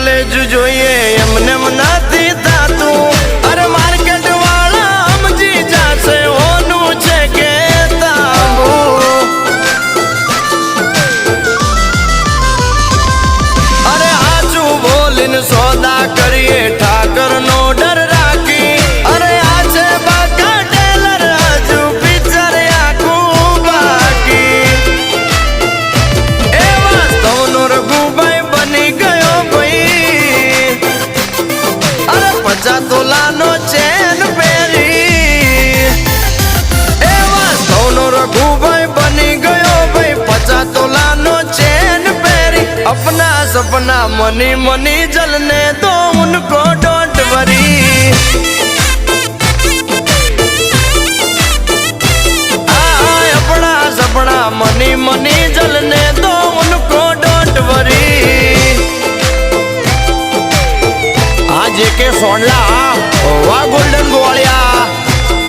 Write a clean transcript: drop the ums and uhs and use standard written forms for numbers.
knowledge જોઈએ એમને નથી થાતું અરે માર્કેટ વાળા સમજી જાશે હોનું છે કે તાબુ અરે આજુ બોલીને સોદા કરીએ ઠાકર નો ડર રાખી અરે આ છે બાકા ટેલર હજુ પિક્ચર આખું બાકી એ વાસ્તવનો રઘુભાઈ બની ગયો ભાઈ અરે 50 તોલાનો ચેન પહેરી એ વાસ્તવનો રઘુભાઈ બની ગયો ભાઈ 50 તોલાનો ચેન પહેરી अपना सपना मनी मनी जलने दो उनको डोंट वरी अपना सपना मनी मनी जलने दो उनको डोंट वरी आज के सोनला वा गोल्डन गोवाली